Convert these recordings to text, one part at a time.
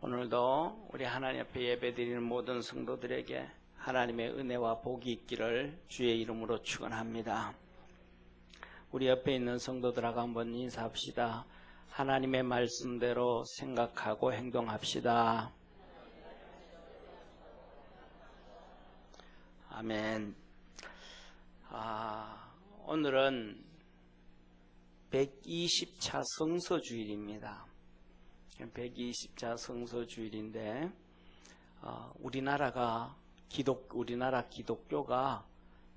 오늘도 우리 하나님 앞에 예배드리는 모든 성도들에게 하나님의 은혜와 복이 있기를 주의 이름으로 축원합니다. 우리 옆에 있는 성도들하고 한번 인사합시다. 하나님의 말씀대로 생각하고 행동합시다. 아멘. 오늘은 120차 성서주일입니다. 120차 성서주일인데 우리나라 기독교가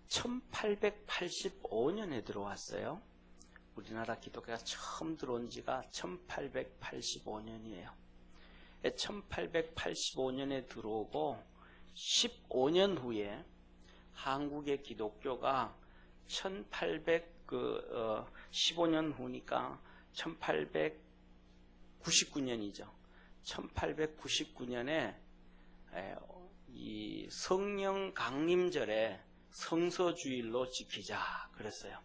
1885년에 들어왔어요. 우리나라 기독교가 처음 들어온 지가 1885년이에요. 1885년에 들어오고 15년 후에 한국의 기독교가 15년 후니까 1899년이죠. 1899년에 이 성령 강림절에 성서주일로 지키자 그랬어요.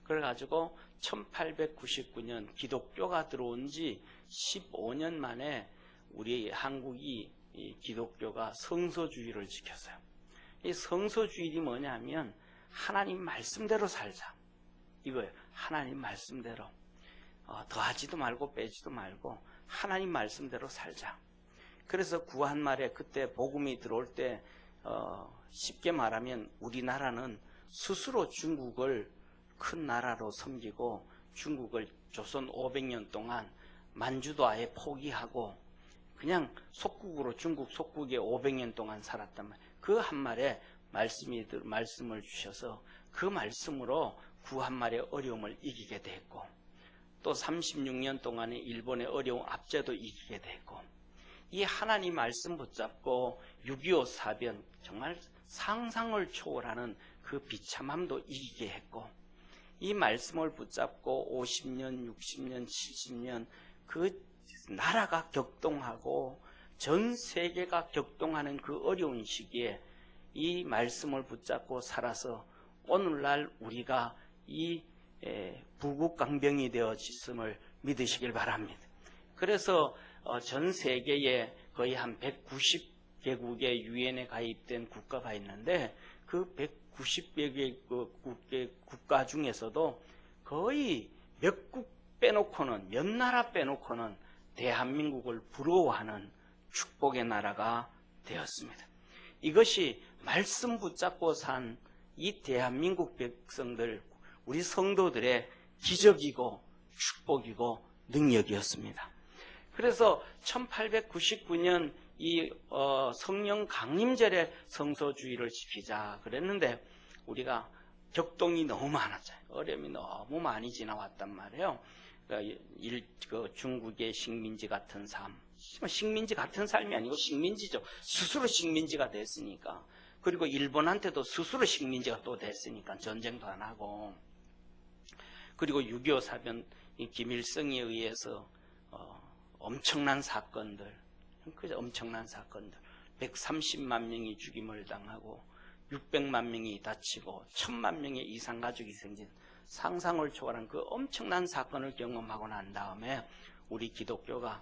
그래가지고 1899년 기독교가 들어온 지 15년 만에 우리 한국이 이 기독교가 성서주일을 지켰어요. 이 성서주일이 뭐냐면 하나님 말씀대로 살자 이거예요. 하나님 말씀대로 더하지도 말고 빼지도 말고 하나님 말씀대로 살자. 그래서 구한말에 그때 복음이 들어올 때 쉽게 말하면 우리나라는 스스로 중국을 큰 나라로 섬기고 중국을 조선 500년 동안 만주도 아예 포기하고 그냥 속국으로 중국 속국에 500년 동안 살았단 말이에요. 그 한말에 말씀을 주셔서 그 말씀으로 구한말의 어려움을 이기게 됐고 또 36년 동안의 일본의 어려운 압제도 이기게 됐고 이 하나님 말씀 붙잡고 6.25 사변 정말 상상을 초월하는 그 비참함도 이기게 했고 이 말씀을 붙잡고 50년, 60년, 70년 그 나라가 격동하고 전 세계가 격동하는 그 어려운 시기에 이 말씀을 붙잡고 살아서 오늘날 우리가 이 부국강병이 되어졌음을 믿으시길 바랍니다. 그래서 전 세계에 거의 한 190개국의 유엔에 가입된 국가가 있는데 그 190개 국가 중에서도 거의 몇 나라 빼놓고는 대한민국을 부러워하는 축복의 나라가 되었습니다. 이것이 말씀 붙잡고 산 이 대한민국 백성들, 우리 성도들의 기적이고 축복이고 능력이었습니다. 그래서 1899년 이 성령 강림절에 성서주의를 지키자 그랬는데 우리가 격동이 너무 많았잖아요. 어려움이 너무 많이 지나왔단 말이에요. 중국의 식민지 같은 삶, 식민지 같은 삶이 아니고 식민지죠. 스스로 식민지가 됐으니까. 그리고 일본한테도 스스로 식민지가 또 됐으니까 전쟁도 안 하고. 그리고 6.25 사변 김일성에 의해서 엄청난 사건들, 130만 명이 죽임을 당하고 600만 명이 다치고 1000만 명의 이상 가족이 생긴 상상을 초월한 그 엄청난 사건을 경험하고 난 다음에 우리 기독교가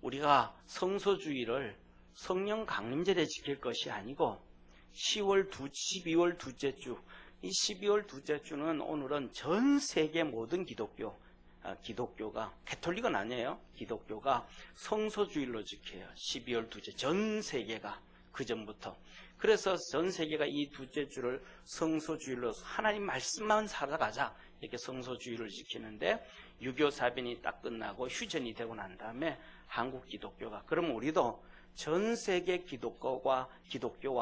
우리가 성서주의를 성령 강림절에 지킬 것이 아니고 12월 둘째 주, 이 12월 둘째 주는 오늘은 전 세계 모든 기독교가 가톨릭은 아니에요. 기독교가 성서주일로 지켜요. 12월 둘째 전 세계가 그 전부터. 그래서 전 세계가 이 둘째 주를 성서주일로 하나님 말씀만 살아가자 이렇게 성서주일을 지키는데 6.25 사변이 딱 끝나고 휴전이 되고 난 다음에 한국 기독교가 그럼 우리도 전 세계 기독교와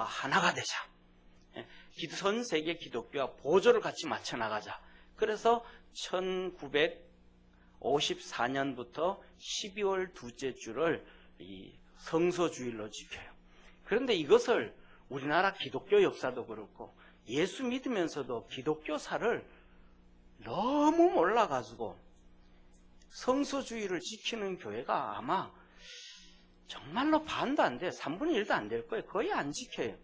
하나가 되자. 전 세계 기독교와 보조를 같이 맞춰 나가자. 그래서 1954년부터 12월 둘째 주를 이 성서주일로 지켜요. 그런데 이것을 우리나라 기독교 역사도 그렇고 예수 믿으면서도 기독교사를 너무 몰라가지고 성서주의를 지키는 교회가 아마 정말로 반도 안 돼. 3분의 1도 안 될 거예요. 거의 안 지켜요.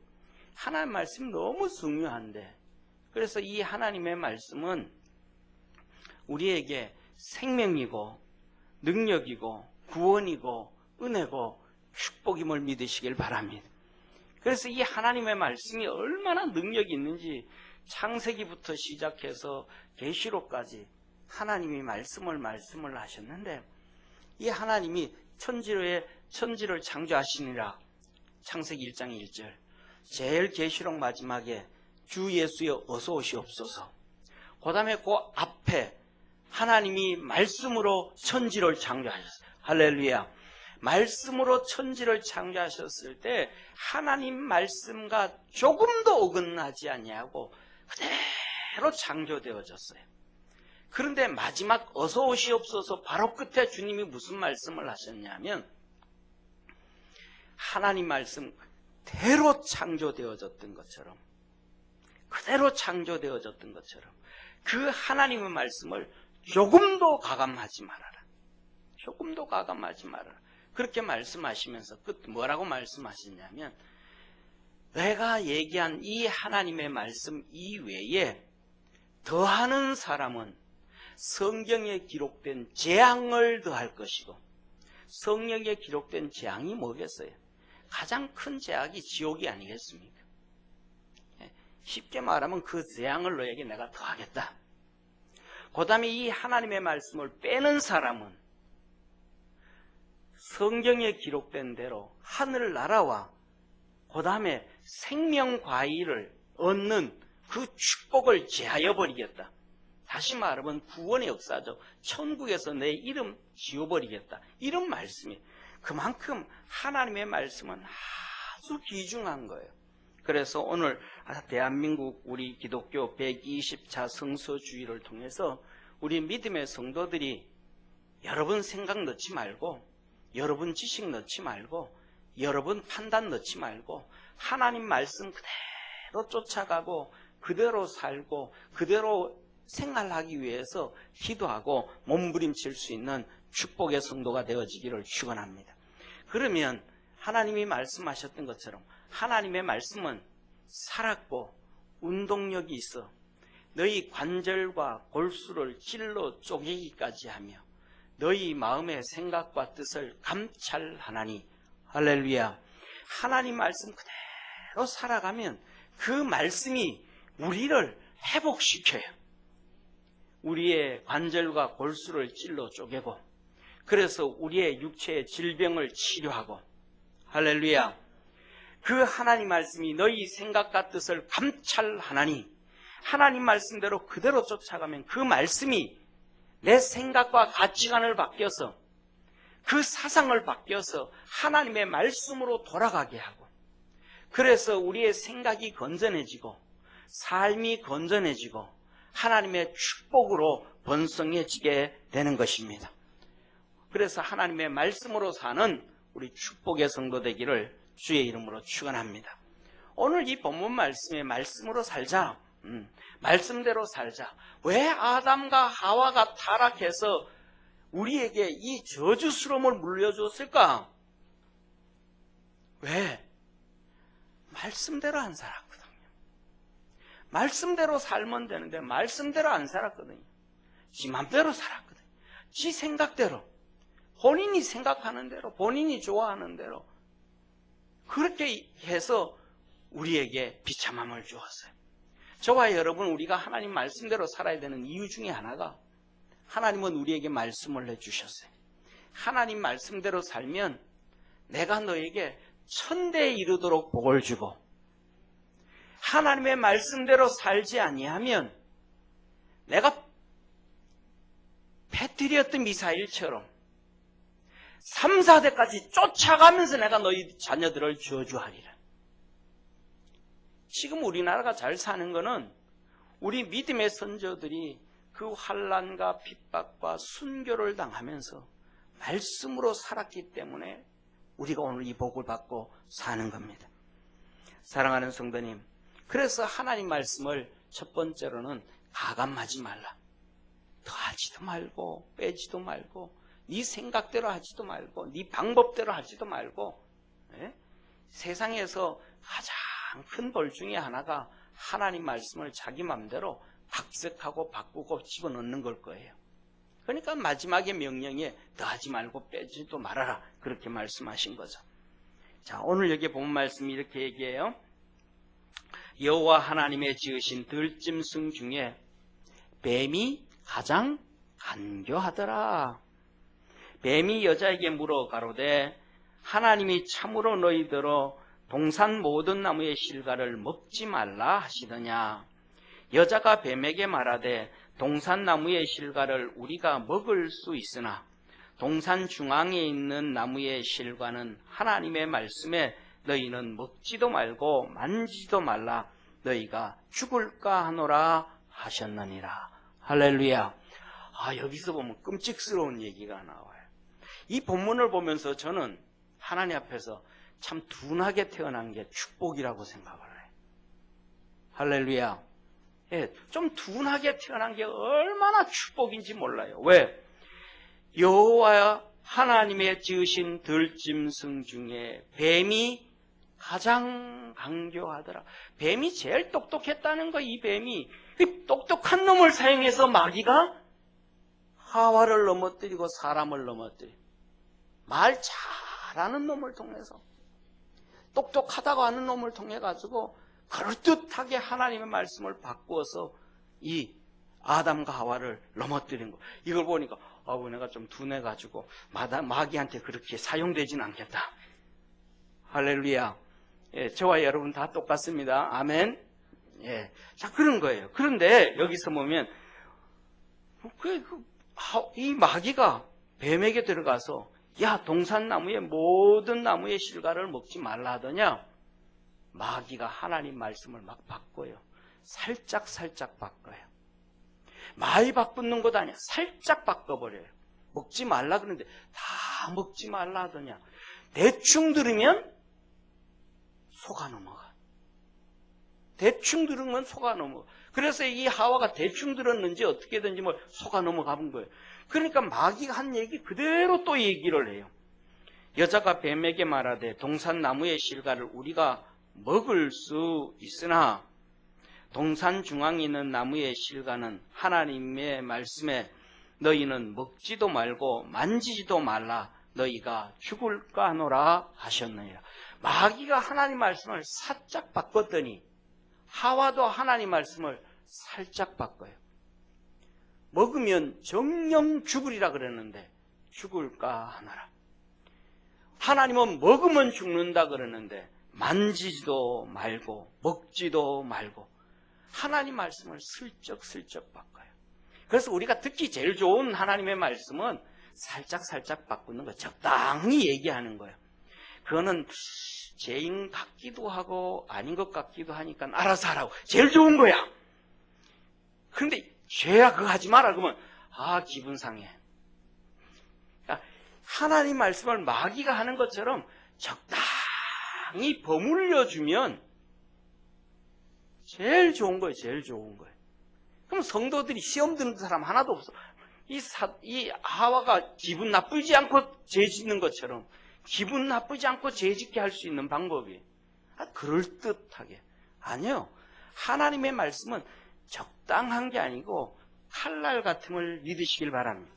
하나님 말씀이 너무 중요한데 그래서 이 하나님의 말씀은 우리에게 생명이고 능력이고 구원이고 은혜고 축복임을 믿으시길 바랍니다. 그래서 이 하나님의 말씀이 얼마나 능력이 있는지 창세기부터 시작해서 계시록까지 하나님이 말씀을 하셨는데, 이 하나님이 천지를 창조하시니라 창세기 1장 1절, 제일 계시록 마지막에 주 예수여 어서 오시옵소서, 그 다음에 그 앞에 하나님이 말씀으로 천지를 창조하셨어요. 할렐루야. 말씀으로 천지를 창조하셨을 때 하나님 말씀과 조금도 어긋나지 아니하고 그대로 창조되어졌어요. 그런데 마지막 어서 오시옵소서 바로 끝에 주님이 무슨 말씀을 하셨냐면, 하나님 말씀 그대로 창조되어졌던 것처럼, 그대로 창조되어졌던 것처럼 그 하나님의 말씀을 조금도 가감하지 말아라. 조금도 가감하지 말아라. 그렇게 말씀하시면서 뭐라고 말씀하시냐면, 내가 얘기한 이 하나님의 말씀 이외에 더하는 사람은 성경에 기록된 재앙을 더할 것이고, 성경에 기록된 재앙이 뭐겠어요? 가장 큰 재앙이 지옥이 아니겠습니까? 쉽게 말하면 그 재앙을 너에게 내가 더하겠다. 그 다음에 이 하나님의 말씀을 빼는 사람은 성경에 기록된 대로 하늘나라와 그 다음에 생명과일을 얻는 그 축복을 제하여 버리겠다. 다시 말하면 구원의 역사죠. 천국에서 내 이름 지워버리겠다. 이런 말씀이, 그만큼 하나님의 말씀은 아주 귀중한 거예요. 그래서 오늘 대한민국 우리 기독교 120차 성서주의를 통해서 우리 믿음의 성도들이 여러분 생각 넣지 말고, 여러분 지식 넣지 말고, 여러분 판단 넣지 말고 하나님 말씀 그대로 쫓아가고 그대로 살고 그대로 생활하기 위해서 기도하고 몸부림칠 수 있는 축복의 성도가 되어지기를 축원합니다. 그러면 하나님이 말씀하셨던 것처럼 하나님의 말씀은 살았고 운동력이 있어 너희 관절과 골수를 찔러 쪼개기까지 하며 너희 마음의 생각과 뜻을 감찰하나니. 할렐루야. 하나님 말씀 그대로 살아가면 그 말씀이 우리를 회복시켜요. 우리의 관절과 골수를 찔러 쪼개고, 그래서 우리의 육체의 질병을 치료하고. 할렐루야. 그 하나님 말씀이 너희 생각과 뜻을 감찰하나니, 하나님 말씀대로 그대로 쫓아가면 그 말씀이 내 생각과 가치관을 바뀌어서, 그 사상을 바뀌어서 하나님의 말씀으로 돌아가게 하고, 그래서 우리의 생각이 건전해지고 삶이 건전해지고 하나님의 축복으로 번성해지게 되는 것입니다. 그래서 하나님의 말씀으로 사는 우리 축복의 성도 되기를 주의 이름으로 축원합니다. 오늘 이 본문 말씀에 말씀으로 살자, 말씀대로 살자. 왜 아담과 하와가 타락해서 우리에게 이 저주스러움을 물려줬을까? 왜? 말씀대로 안 살았거든요. 말씀대로 살면 되는데 말씀대로 안 살았거든요. 지 맘대로 살았거든요. 지 생각대로, 본인이 생각하는 대로, 본인이 좋아하는 대로 그렇게 해서 우리에게 비참함을 주었어요. 저와 여러분, 우리가 하나님 말씀대로 살아야 되는 이유 중에 하나가, 하나님은 우리에게 말씀을 해주셨어요. 하나님 말씀대로 살면 내가 너에게 천대에 이르도록 복을 주고, 하나님의 말씀대로 살지 아니하면 내가 배터리였던 미사일처럼 3, 4대까지 쫓아가면서 내가 너희 자녀들을 저주하리라. 지금 우리나라가 잘 사는 거는 우리 믿음의 선조들이 그 환난과 핍박과 순교를 당하면서 말씀으로 살았기 때문에 우리가 오늘 이 복을 받고 사는 겁니다. 사랑하는 성도님, 그래서 하나님 말씀을 첫 번째로는 가감하지 말라. 더하지도 말고 빼지도 말고 네 생각대로 하지도 말고 네 방법대로 하지도 말고. 세상에서 가장 큰 벌 중에 하나가 하나님 말씀을 자기 마음대로 각색하고 바꾸고 집어넣는 걸 거예요. 그러니까 마지막에 명령에 더하지 말고 빼지도 말아라, 그렇게 말씀하신 거죠. 자, 오늘 여기 본 말씀이 이렇게 얘기해요. 여호와 하나님의 지으신 들짐승 중에 뱀이 가장 간교하더라. 뱀이 여자에게 물어 가로되 하나님이 참으로 너희더러 동산 모든 나무의 실과를 먹지 말라 하시더냐. 여자가 뱀에게 말하되 동산 나무의 실과를 우리가 먹을 수 있으나 동산 중앙에 있는 나무의 실과는 하나님의 말씀에 너희는 먹지도 말고 만지지도 말라 너희가 죽을까 하노라 하셨느니라. 할렐루야. 여기서 보면 끔찍스러운 얘기가 나와요. 이 본문을 보면서 저는 하나님 앞에서 참 둔하게 태어난 게 축복이라고 생각을 해요. 할렐루야. 예, 좀 둔하게 태어난 게 얼마나 축복인지 몰라요. 왜? 여호와 하나님의 지으신 들짐승 중에 뱀이 가장 간교하더라. 뱀이 제일 똑똑했다는 거. 이 뱀이 똑똑한 놈을 사용해서 마귀가 하와를 넘어뜨리고 사람을 넘어뜨리고 말 잘하는 놈을 통해서 똑똑하다고 하는 놈을 통해 가지고 그럴듯하게 하나님의 말씀을 바꾸어서 이 아담과 하와를 넘어뜨린 거. 이걸 보니까 내가 좀 둔해가지고 마귀한테 그렇게 사용되지는 않겠다. 할렐루야. 예, 저와 여러분 다 똑같습니다. 아멘. 예, 자 그런 거예요. 그런데 여기서 보면 이 마귀가 뱀에게 들어가서 야 동산나무의 모든 나무의 실과를 먹지 말라 하더냐. 마귀가 하나님 말씀을 막 바꿔요. 살짝 바꿔요. 많이 바꾸는 것 아니야. 살짝 바꿔버려요. 먹지 말라 그러는데 다 먹지 말라 하더냐. 대충 들으면 속아 넘어가. 대충 들으면 속아 넘어가. 그래서 이 하와가 대충 들었는지 어떻게든지 속아 넘어가 본 거예요. 그러니까 마귀가 한 얘기 그대로 또 얘기를 해요. 여자가 뱀에게 말하되 동산 나무의 실과를 우리가 먹을 수 있으나 동산 중앙에 있는 나무의 실과는 하나님의 말씀에 너희는 먹지도 말고 만지지도 말라 너희가 죽을까 하노라 하셨느니라. 마귀가 하나님 말씀을 살짝 바꿨더니 하와도 하나님 말씀을 살짝 바꿔요. 먹으면 정령 죽으리라 그랬는데 죽을까 하노라. 하나님은 먹으면 죽는다 그러는데 만지지도 말고 먹지도 말고 하나님 말씀을 슬쩍 바꿔요. 그래서 우리가 듣기 제일 좋은 하나님의 말씀은 살짝 바꾸는 거, 적당히 얘기하는 거예요. 그거는 죄인 같기도 하고 아닌 것 같기도 하니까 알아서 하라고. 제일 좋은 거야. 그런데 죄야 그거 하지 마라 그러면 기분 상해. 그러니까 하나님 말씀을 마귀가 하는 것처럼 적당히 버물려 주면 제일 좋은 거예요. 제일 좋은 거예요. 그럼 성도들이 시험 드는 사람 하나도 없어. 이 하와가 기분 나쁘지 않고 죄 짓는 것처럼 기분 나쁘지 않고 죄 짓게 할 수 있는 방법이 그럴듯하게. 아니요. 하나님의 말씀은 적당한 게 아니고 칼날 같음을 믿으시길 바랍니다.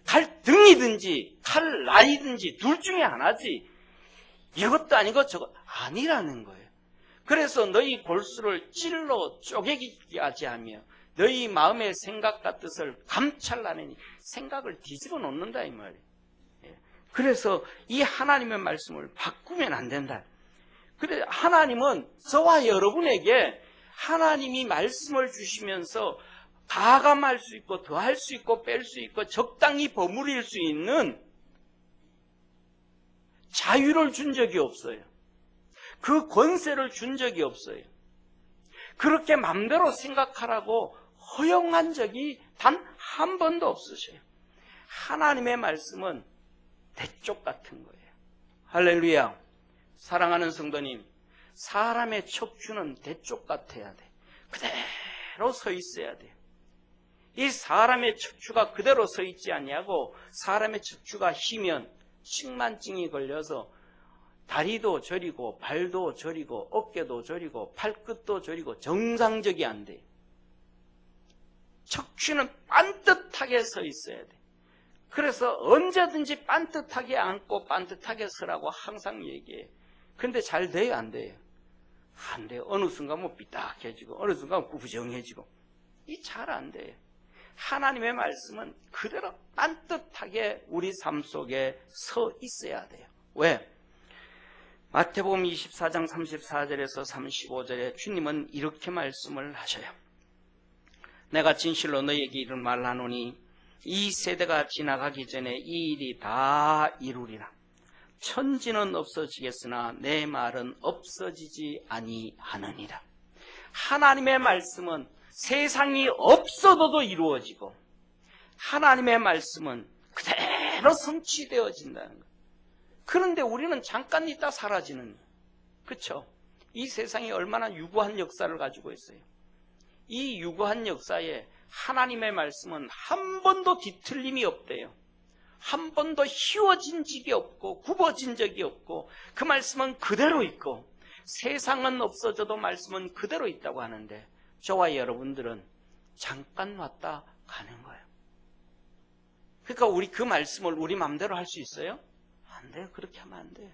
칼등이든지 칼날이든지 둘 중에 하나지 이것도 아니고 저것 아니라는 거예요. 그래서 너희 골수를 찔러 쪼개게 하지 하며 너희 마음의 생각과 뜻을 감찰라내니 생각을 뒤집어 놓는다 이 말이에요. 그래서 이 하나님의 말씀을 바꾸면 안 된다. 그래 하나님은 저와 여러분에게 하나님이 말씀을 주시면서 가감할 수 있고 더할 수 있고 뺄 수 있고 적당히 버무릴 수 있는 자유를 준 적이 없어요. 그 권세를 준 적이 없어요. 그렇게 마음대로 생각하라고 허용한 적이 단 한 번도 없으셔요. 하나님의 말씀은 대쪽 같은 거예요. 할렐루야. 사랑하는 성도님, 사람의 척추는 대쪽 같아야 돼. 그대로 서 있어야 돼. 이 사람의 척추가 그대로 서 있지 않냐고 사람의 척추가 휘면 식만증이 걸려서 다리도 저리고 발도 저리고 어깨도 저리고 팔끝도 저리고 정상적이 안 돼. 척추는 반듯하게 서 있어야 돼. 그래서 언제든지 반듯하게 앉고 반듯하게 서라고 항상 얘기해. 그런데 잘 돼요, 안 돼요? 안 돼요. 어느 순간 뭐 삐딱해지고 어느 순간 구부정해지고 이 잘 안 돼요. 하나님의 말씀은 그대로 딴뜻하게 우리 삶 속에 서 있어야 돼요. 왜? 마태복음 24장 34절에서 35절에 주님은 이렇게 말씀을 하셔요. 내가 진실로 너희에게 이런 말을 하노니 이 세대가 지나가기 전에 이 일이 다 이루리라. 천지는 없어지겠으나 내 말은 없어지지 아니하느니라. 하나님의 말씀은 세상이 없어도 이루어지고 하나님의 말씀은 그대로 성취되어진다는 거예요. 그런데 우리는 잠깐 있다 사라지는, 그렇죠? 이 세상이 얼마나 유구한 역사를 가지고 있어요. 이 유구한 역사에 하나님의 말씀은 한 번도 뒤틀림이 없대요. 한 번도 휘어진 적이 없고 굽어진 적이 없고 그 말씀은 그대로 있고 세상은 없어져도 말씀은 그대로 있다고 하는데 저와 여러분들은 잠깐 왔다 가는 거예요. 그러니까 우리 그 말씀을 우리 마음대로 할 수 있어요? 안 돼요. 그렇게 하면 안 돼요.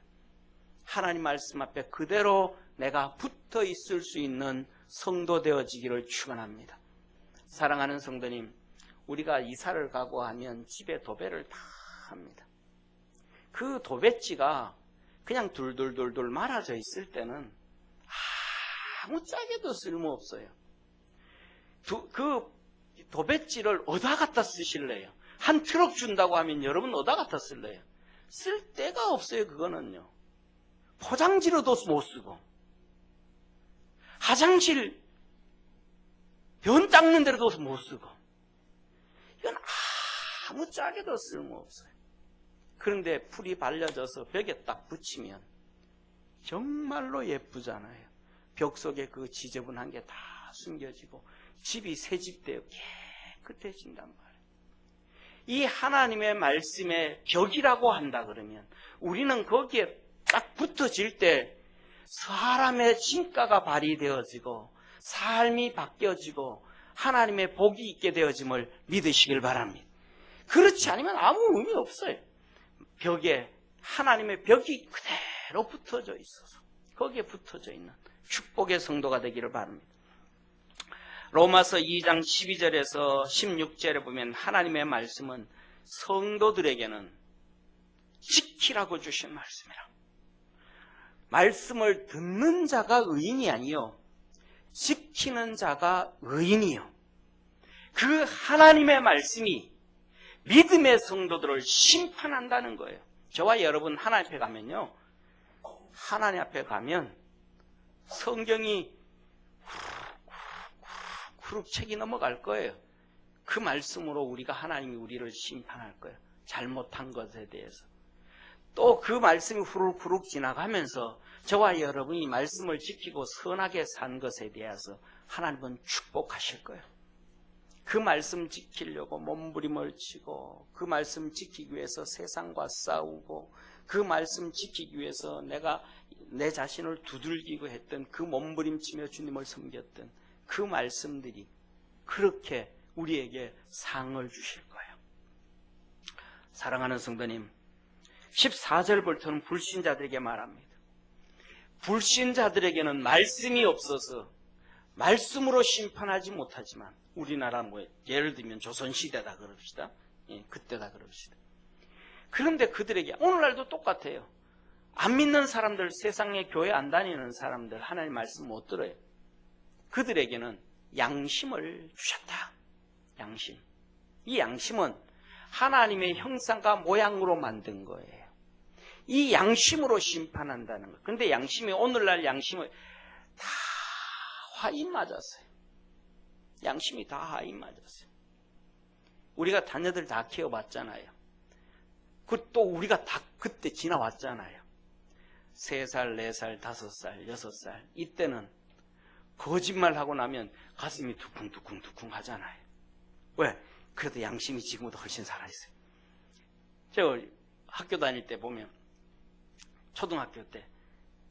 하나님 말씀 앞에 그대로 내가 붙어 있을 수 있는 성도 되어지기를 축원합니다. 사랑하는 성도님, 우리가 이사를 가고 하면 집에 도배를 다 합니다. 그 도배지가 그냥 둘둘둘둘 말아져 있을 때는 아무 짝에도 쓸모없어요. 그 도배지를 어디다 갖다 쓰실래요? 한 트럭 준다고 하면 여러분 어디다 갖다 쓸래요? 쓸 데가 없어요. 그거는요. 포장지로도 못 쓰고 화장실 변 닦는 데로도 못 쓰고 이건 아무 짝에도 쓸모없어요. 그런데 풀이 발려져서 벽에 딱 붙이면 정말로 예쁘잖아요. 벽 속에 그 지저분한 게 다 숨겨지고 집이 새집되어 깨끗해진단 말이에요. 이 하나님의 말씀의 벽이라고 한다 그러면 우리는 거기에 딱 붙어질 때 사람의 진가가 발휘되어지고 삶이 바뀌어지고 하나님의 복이 있게 되어짐을 믿으시길 바랍니다. 그렇지 않으면 아무 의미 없어요. 벽에 하나님의 벽이 그대로 붙어져 있어서 거기에 붙어져 있는 축복의 성도가 되기를 바랍니다. 로마서 2장 12절에서 16절에 보면 하나님의 말씀은 성도들에게는 지키라고 주신 말씀이라. 말씀을 듣는 자가 의인이 아니요 지키는 자가 의인이요. 그 하나님의 말씀이 믿음의 성도들을 심판한다는 거예요. 저와 여러분 하나님 앞에 가면요, 하나님 앞에 가면 성경이 후룩 책이 넘어갈 거예요. 그 말씀으로 우리가 하나님이 우리를 심판할 거예요. 잘못한 것에 대해서. 또 그 말씀이 후룩후룩 지나가면서 저와 여러분이 말씀을 지키고 선하게 산 것에 대해서 하나님은 축복하실 거예요. 그 말씀 지키려고 몸부림을 치고 그 말씀 지키기 위해서 세상과 싸우고 그 말씀 지키기 위해서 내가 내 자신을 두들기고 했던 그 몸부림치며 주님을 섬겼던 그 말씀들이 그렇게 우리에게 상을 주실 거예요. 사랑하는 성도님, 14절부터는 불신자들에게 말합니다. 불신자들에게는 말씀이 없어서 말씀으로 심판하지 못하지만 우리나라 뭐 예를 들면 조선시대다 그럽시다. 예, 그때다 그럽시다. 그런데 그들에게 오늘날도 똑같아요. 안 믿는 사람들, 세상에 교회 안 다니는 사람들 하나님 말씀 못 들어요. 그들에게는 양심을 주셨다. 양심. 이 양심은 하나님의 형상과 모양으로 만든 거예요. 이 양심으로 심판한다는 거예요. 그런데 양심이 오늘날 양심을 다 화인 맞았어요. 양심이 다 화인 맞았어요. 우리가 자녀들 다 키워봤잖아요. 또 우리가 다 그때 지나왔잖아요. 3살, 4살, 5살, 6살 이때는 거짓말하고 나면 가슴이 두쿵두쿵두쿵 하잖아요. 왜? 그래도 양심이 지금보다 훨씬 살아있어요. 저 학교 다닐 때 보면 초등학교 때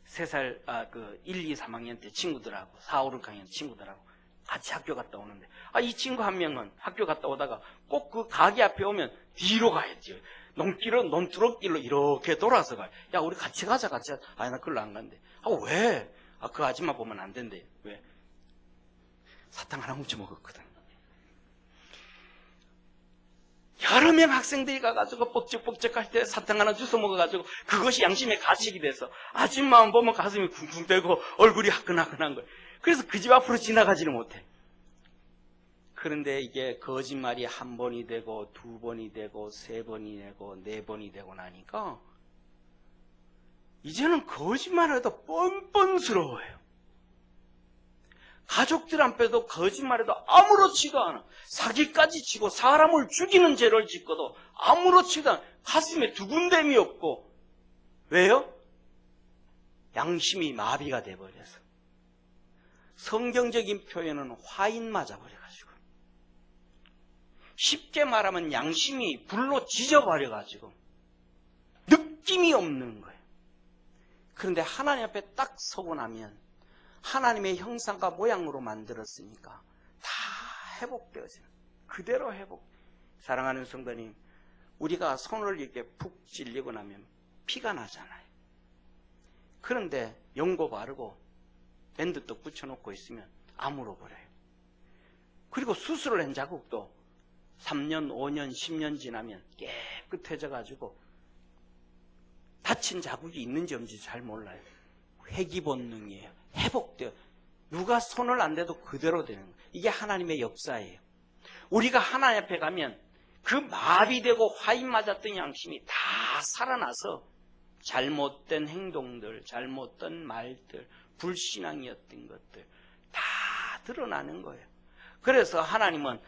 3살, 1, 2, 3학년 때 친구들하고 4, 5, 6학년 친구들하고 같이 학교 갔다 오는데 이 친구 한 명은 학교 갔다 오다가 꼭 그 가게 앞에 오면 뒤로 가야지. 논두렁길로 이렇게 돌아서 가요. 야, 우리 같이 가자. 나 그걸로 안 간대. 왜? 그 아줌마 보면 안 된대. 왜? 사탕 하나 훔쳐 먹었거든. 여러 명 학생들이 가가지고 뻑적뻑적할 때 사탕 하나 주워 먹어가지고 그것이 양심의 가책이 돼서 아줌마만 보면 가슴이 쿵쿵대고 얼굴이 화끈화끈한 거예요. 그래서 그 집 앞으로 지나가지를 못해. 그런데 이게 거짓말이 한 번이 되고 두 번이 되고 세 번이 되고 네 번이 되고 나니까 이제는 거짓말해도 뻔뻔스러워요. 가족들 앞에도 거짓말해도 아무렇지도 않아. 사기까지 치고 사람을 죽이는 죄를 짓고도 아무렇지도 않아. 가슴에 두근댐이 없고. 왜요? 양심이 마비가 돼버려서. 성경적인 표현은 화인 맞아버려가지고. 쉽게 말하면 양심이 불로 지져버려가지고 느낌이 없는 거예요. 그런데 하나님 앞에 딱 서고 나면 하나님의 형상과 모양으로 만들었으니까 다 회복되어져요. 그대로 회복. 사랑하는 성도님, 우리가 손을 이렇게 푹 찔리고 나면 피가 나잖아요. 그런데 연고 바르고 밴드도 붙여놓고 있으면 아물어버려요. 그리고 수술을 한 자국도 3년, 5년, 10년 지나면 깨끗해져가지고 다친 자국이 있는지 없는지 잘 몰라요. 회귀 본능이에요. 회복돼요. 누가 손을 안 대도 그대로 되는 거예요. 이게 하나님의 역사예요. 우리가 하나님 앞에 가면 그 마비되고 화인 맞았던 양심이 다 살아나서 잘못된 행동들, 잘못된 말들, 불신앙이었던 것들 다 드러나는 거예요. 그래서 하나님은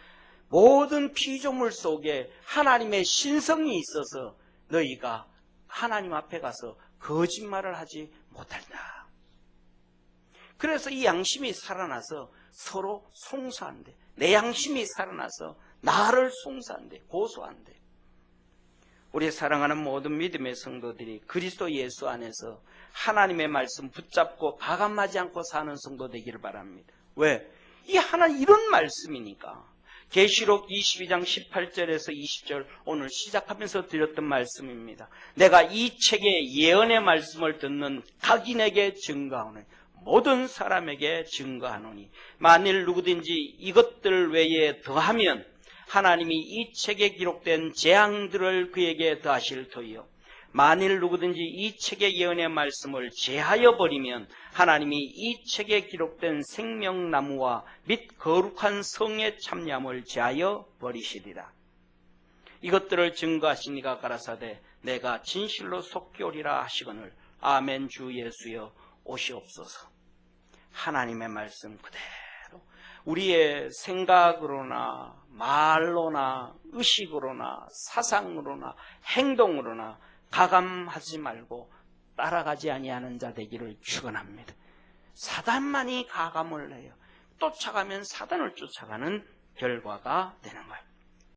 모든 피조물 속에 하나님의 신성이 있어서 너희가 하나님 앞에 가서 거짓말을 하지 못한다. 그래서 이 양심이 살아나서 서로 송사한대. 내 양심이 살아나서 나를 송사한대. 고소한대. 우리 사랑하는 모든 믿음의 성도들이 그리스도 예수 안에서 하나님의 말씀 붙잡고 가감하지 않고 사는 성도 되기를 바랍니다. 왜? 이 하나님 이런 말씀이니까. 계시록 22장 18절에서 20절 오늘 시작하면서 드렸던 말씀입니다. 내가 이 책의 예언의 말씀을 듣는 각인에게 증거하오니 모든 사람에게 증거하노니 만일 누구든지 이것들 외에 더하면 하나님이 이 책에 기록된 재앙들을 그에게 더하실 터이요 만일 누구든지 이 책의 예언의 말씀을 제하여 버리면 하나님이 이 책에 기록된 생명나무와 및 거룩한 성의 참여함을 제하여 버리시리라. 이것들을 증거하시니가 가라사대 내가 진실로 속히 오리라 하시거늘 아멘. 주 예수여 오시옵소서. 하나님의 말씀 그대로 우리의 생각으로나 말로나 의식으로나 사상으로나 행동으로나 가감하지 말고 따라가지 아니하는 자 되기를 축원합니다. 사단만이 가감을 해요. 쫓아가면 사단을 쫓아가는 결과가 되는 거예요.